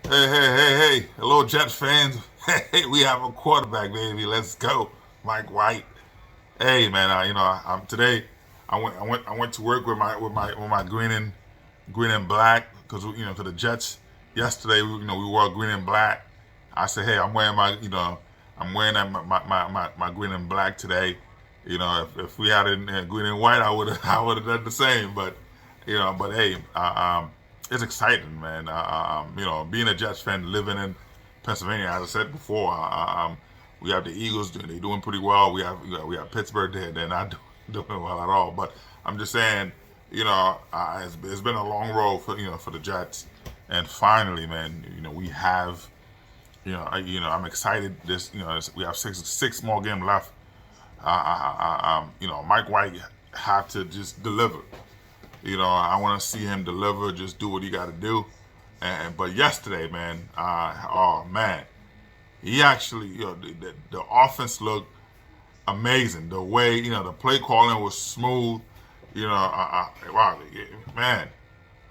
Hey. Hello, Jets fans. Hey, we have a quarterback, baby. Let's go. Mike White. Hey, man, I'm today I went to work with my green and black because to the Jets yesterday, we wore green and black. I said, hey, I'm wearing my green and black today. If we had it in green and white, I would have done the same. But hey, it's exciting, man. Being a Jets fan, living in Pennsylvania, as I said before, we have the Eagles. They're doing pretty well. We have Pittsburgh. They're not doing well at all. But I'm just saying, it's been a long road for the Jets, and finally, man, we have. I'm excited. We have six more games left. Mike White have to just deliver. I want to see him deliver, just do what he got to do. But yesterday, man, oh man, he actually, the offense looked amazing. The way, the play calling was smooth. Wow, man.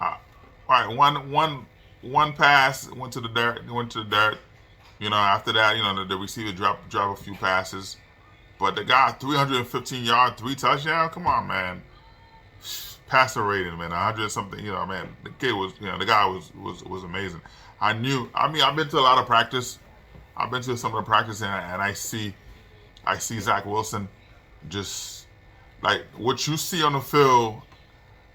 Uh, all right, one pass went to the dirt. Went to the dirt. After that, the receiver dropped a few passes. But the guy, 315 yards, 3 touchdowns. Come on, man. Passer rating, man, 100 something. Man, the kid was, the guy was amazing. I've been to a lot of practice. I've been to some of the practice, and I see Zach Wilson just like what you see on the field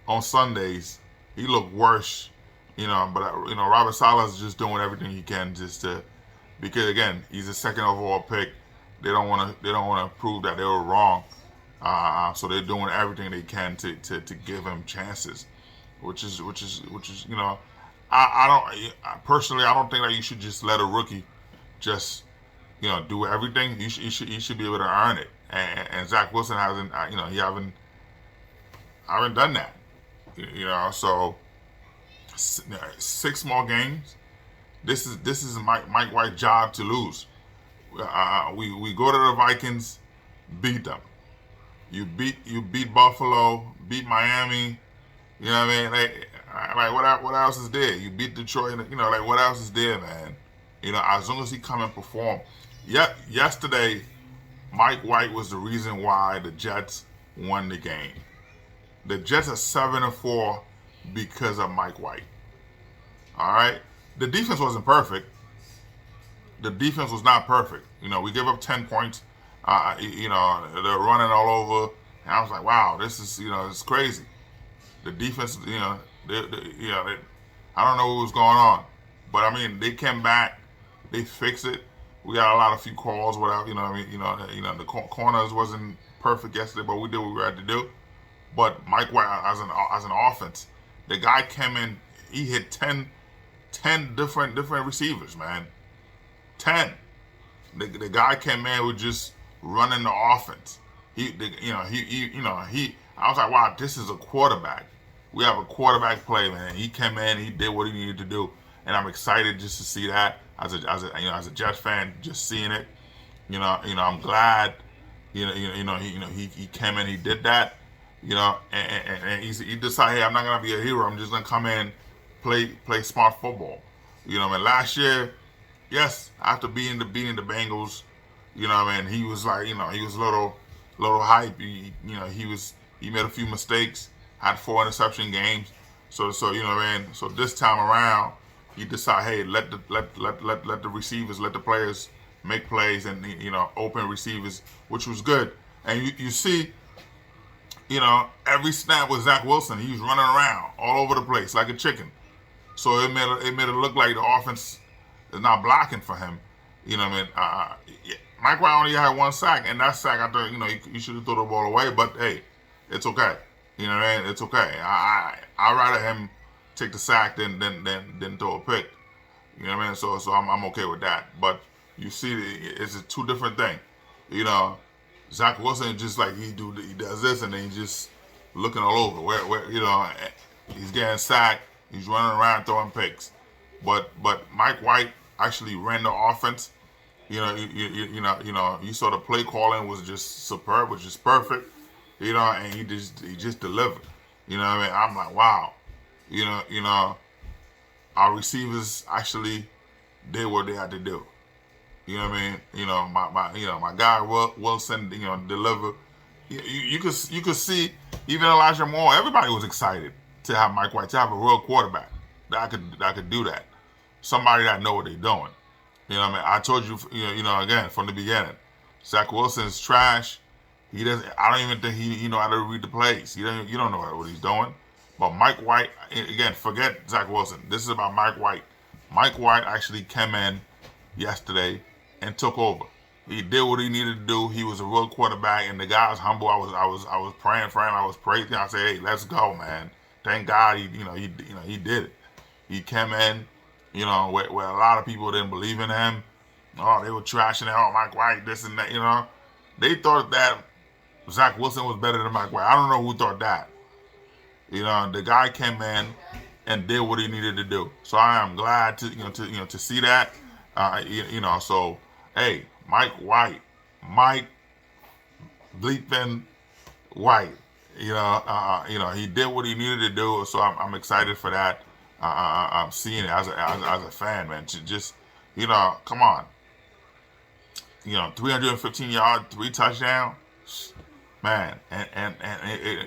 on Sundays. He looked worse, But Robert Saleh is just doing everything he can just to because again he's a second overall pick. They don't want to prove that they were wrong. So they're doing everything they can to give him chances, which is personally I don't think that you should just let a rookie just do everything. You should be able to earn it. And Zach Wilson hasn't he haven't done that. So 6 more games. This is Mike White's job to lose. We go to the Vikings, beat them. You beat Buffalo, beat Miami. You know what I mean? Like what else is there? You beat Detroit. Like what else is there, man? As long as he come and perform. Yet yesterday, Mike White was the reason why the Jets won the game. The Jets are 7-4 because of Mike White. All right. The defense wasn't perfect. The defense was not perfect. We gave up 10 points. They're running all over. And I was like, wow, this is, it's crazy. The defense, I don't know what was going on. But, they came back. They fixed it. We got a lot of few calls, whatever, the corners wasn't perfect yesterday, but we did what we had to do. But Mike White, as an offense, the guy came in, he hit 10 different receivers, man. 10. The guy came in with just running the offense. I was like, wow, this is a quarterback. We have a quarterback play, man. He came in, he did what he needed to do, and I'm excited just to see that as a Jets fan, just seeing it. I'm glad. He came in, he did that. And he decided, hey, I'm not gonna be a hero. I'm just gonna come in, play smart football. Last year, yes, after beating the Bengals, he was like, he was a little hype. He made a few mistakes, had 4 interception games. So So this time around, he decided, hey, let the receivers, let the players make plays and open receivers, which was good. And you see, every snap with Zach Wilson, he was running around all over the place like a chicken. So it made it look like the offense is not blocking for him. Yeah, Mike White only had 1 sack, and that sack, I thought, you should have thrown the ball away. But hey, it's okay. It's okay. I'd rather him take the sack than throw a pick. So I'm okay with that. But you see, it's a 2 different thing. Zach Wilson just like he does this, and then he's just looking all over. Where he's getting sacked, he's running around throwing picks. But Mike White actually ran the offense. You saw the play calling was just superb, was just perfect. And he just delivered. I'm like, wow. our receivers actually did what they had to do. You know what I mean? My guy Wilson, deliver. You could see even Elijah Moore. Everybody was excited to have Mike White, to have a real quarterback that could do that. Somebody that know what they're doing. You know what I mean? I told you, again from the beginning, Zach Wilson's trash. He doesn't. I don't even think he know how to read the plays. You don't know what he's doing. But Mike White, again, forget Zach Wilson. This is about Mike White. Mike White actually came in yesterday and took over. He did what he needed to do. He was a real quarterback, and the guy was humble. I was praying for him. I was praising. I said, "Hey, let's go, man! Thank God he did it. He came in, where a lot of people didn't believe in him. Oh, they were trashing it. Oh, Mike White, this and that. They thought that Zach Wilson was better than Mike White. I don't know who thought that. The guy came in and did what he needed to do. So I am glad to see that. So hey, Mike White, Mike bleeping White. He did what he needed to do. So I'm excited for that. I'm seeing it as a fan, man. Just come on. 315 yards, 3 touchdowns. Man, and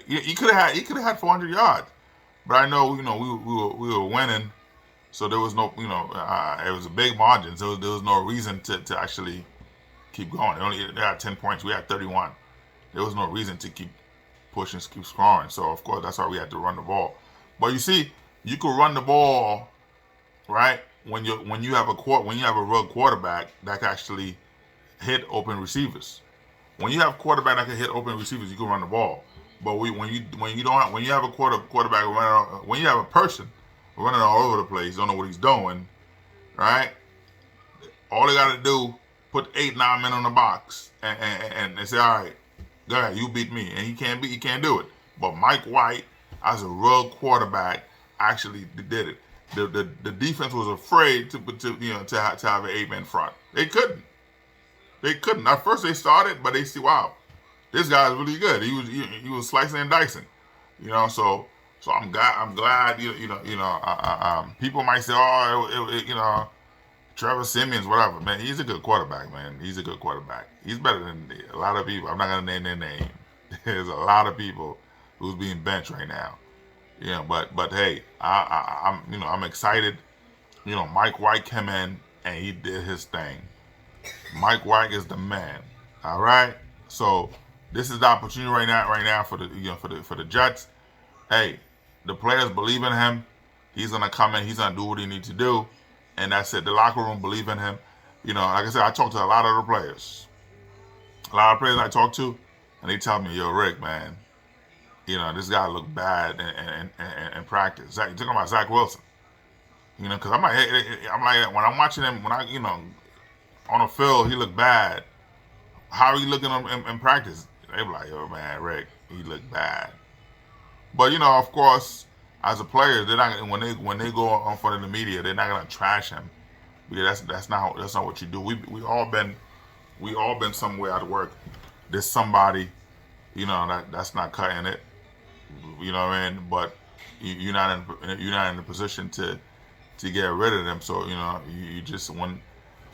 he could have had 400 yards, but I know we were winning, so there was no it was a big margin, so there was no reason to actually keep going. They had 10 points, we had 31. There was no reason to keep pushing, keep scoring. So of course that's why we had to run the ball. But you see, you could run the ball, right? When you have a real quarterback that can actually hit open receivers. When you have a quarterback that can hit open receivers, you can run the ball. But when you have a quarterback running, when you have a person running all over the place, don't know what he's doing, right? All they got to do, put 8-9 men on the box, and they say, all right, go ahead, you beat me, and he can't do it. But Mike White, as a real quarterback, actually did it. The defense was afraid to have an 8-man front. They couldn't. At first they started, but they see, wow, this guy's really good. He was slicing and dicing, So I'm glad. People might say, oh, Trevor Simeon's whatever. Man, he's a good quarterback, man. He's a good quarterback. He's better than a lot of people. I'm not gonna name their name. There's a lot of people who's being benched right now. But hey, I'm excited. Mike White came in and he did his thing. Mike White is the man. All right. So this is the opportunity right now for the Jets. Hey, the players believe in him. He's gonna come in. He's gonna do what he needs to do, and that's it. The locker room believe in him. Like I said, I talked to a lot of the players. A lot of players I talk to, and they tell me, "Yo, Rick, man, this guy looked bad in practice." You're talking about Zach Wilson. Because I'm like when I'm watching him, on the field, he looked bad. How are you looking in practice? They be like, yo, man, Rick, he looked bad. But of course, as a player, they're not when they go in front of the media, they're not gonna trash him because that's not what you do. We all been somewhere at work. There's somebody, that's not cutting it. You know what I mean? But you're not in a position to get rid of them. So you just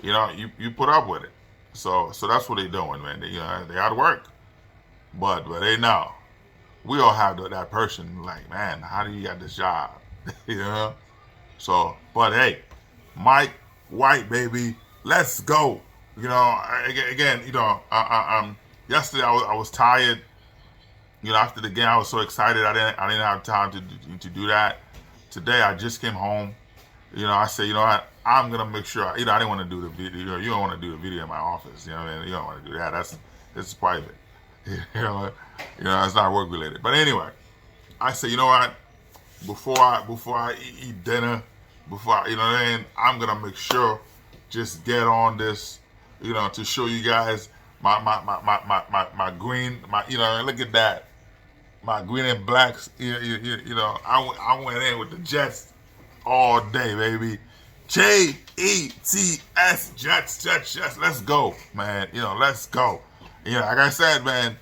you put up with it. So that's what they're doing, man. They out of work, but they know. We all have that person like, man, how do you get this job? So, but hey, Mike White, baby, let's go. Again, yesterday I was tired. After the game, I was so excited. I didn't have time to do that. Today, I just came home. I said, you know what? I'm gonna make sure. I didn't want to do the video. You don't want to do the video in my office. You don't want to do that. It's private. It's not work related. But anyway, I said, you know what? Before I eat dinner, I'm gonna make sure just get on this, to show you guys my green, look at that, my green and blacks. I went in with the Jets all day, baby. Jets, Jets. Let's go, man. Let's go. Like I said, man,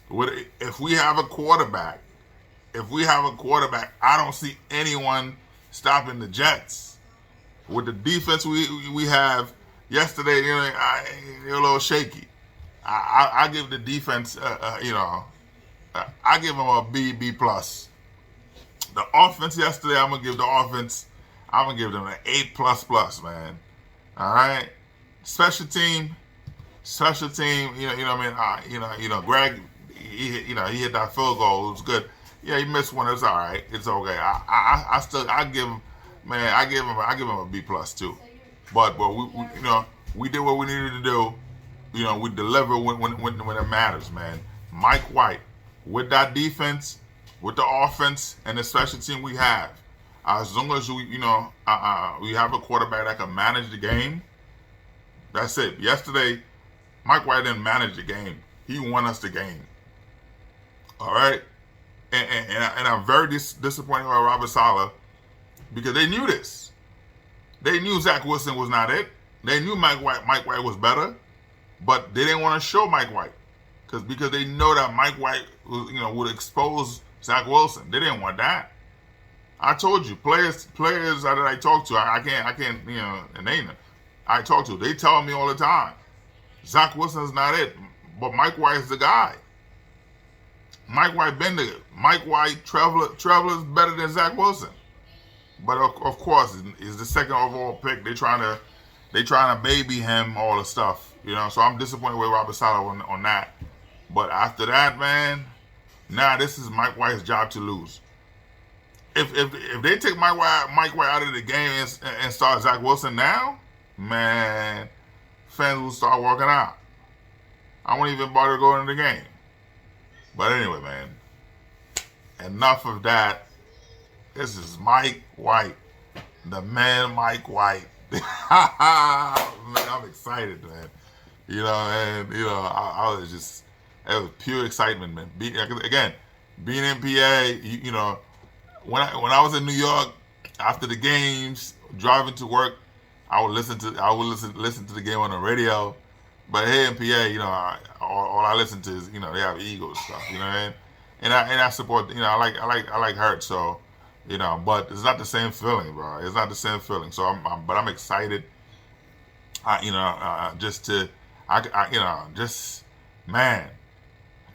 if we have a quarterback, I don't see anyone stopping the Jets. with the defense we have yesterday, they're a little shaky. I give the defense, I give them a B plus. The offense yesterday, I'm gonna give the offense. I'm gonna give them an A plus, man. All right. Special team. What I mean. Greg, he hit that field goal. It was good. Yeah, he missed one. It's all right. It's okay. I give him, man. I give him a B plus too. But we did what we needed to do. We deliver when it matters, man. Mike White, with that defense, with the offense, and the special team we have, as long as we have a quarterback that can manage the game, that's it. Yesterday, Mike White didn't manage the game. He won us the game. All right? And I'm very disappointed with Robert Saleh because they knew this. They knew Zach Wilson was not it. They knew Mike White was better, but they didn't want to show Mike White because they know that Mike White would expose Zach Wilson. They didn't want that. I told you, players that I talk to, I can't name them. I talk to, they tell me all the time, Zach Wilson's not it, but Mike White's the guy. Mike White been there. Mike White, Traveler's better than Zach Wilson. But of course, he's the second overall pick. They trying to baby him, all the stuff, So I'm disappointed with Robert Saleh on that. But after that, man, this is Mike White's job to lose. If they take Mike White out of the game and start Zach Wilson now, man, fans will start walking out. I won't even bother going to the game. But anyway, man, enough of that. This is Mike White, the man Mike White. Man, I'm excited, man. I was just, it was pure excitement, man. Again, being in PA, when I was in New York, after the games, driving to work, I would listen to the game on the radio. But here in PA, all I listen to is, they have Eagles stuff, what I mean? And I support, I like Hurt, so, but it's not the same feeling, bro. It's not the same feeling. So I'm excited, man,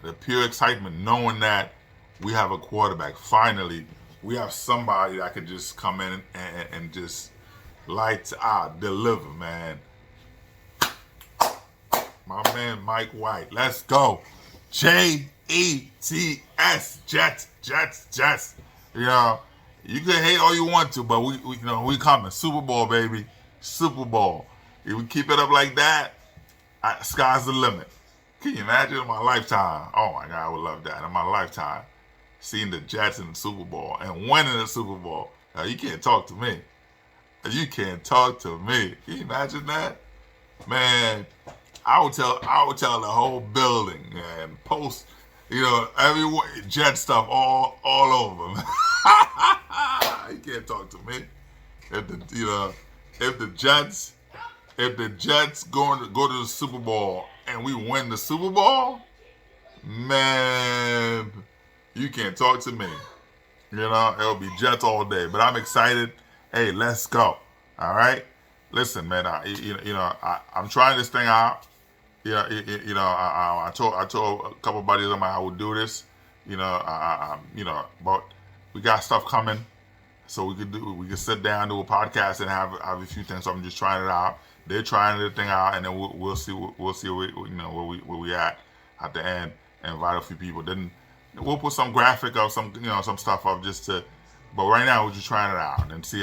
the pure excitement knowing that we have a quarterback. Finally, we have somebody that could just come in and just lights out, deliver, man. My man Mike White. Let's go. Jets, Jets. You can hate all you want to, but we coming. Super Bowl, baby. Super Bowl. If we keep it up like that, sky's the limit. Can you imagine in my lifetime? Oh my God, I would love that in my lifetime. Seeing the Jets in the Super Bowl and winning the Super Bowl. You can't talk to me. You can't talk to me. Can you imagine that? Man, I would tell the whole building and post, every Jet stuff all over. You can't talk to me. If the Jets go to the Super Bowl and we win the Super Bowl, man, you can't talk to me. It'll be Jets all day. But I'm excited. Hey, let's go. All right. Listen, man. I'm trying this thing out. I told a couple buddies of mine I would do this. But we got stuff coming, so we could sit down, do a podcast, and have a few things. So I'm just trying it out. They're trying the thing out, and then we'll see where we at the end, and invite a few people. Then we'll put some graphic up, some stuff up just to. But right now we're just trying it out and see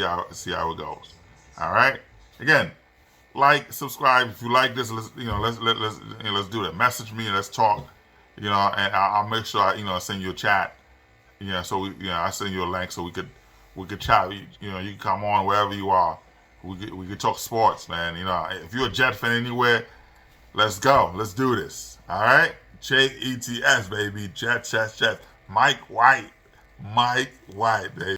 how it goes. All right. Again, like, subscribe if you like this. Let's do that. Message me and let's talk. And I'll make sure I send you a chat. So I send you a link so we could chat. You can come on wherever you are. We could talk sports, man. If you're a Jet fan anywhere, let's go. Let's do this. All right. Jets, baby. Jets. Mike White, baby.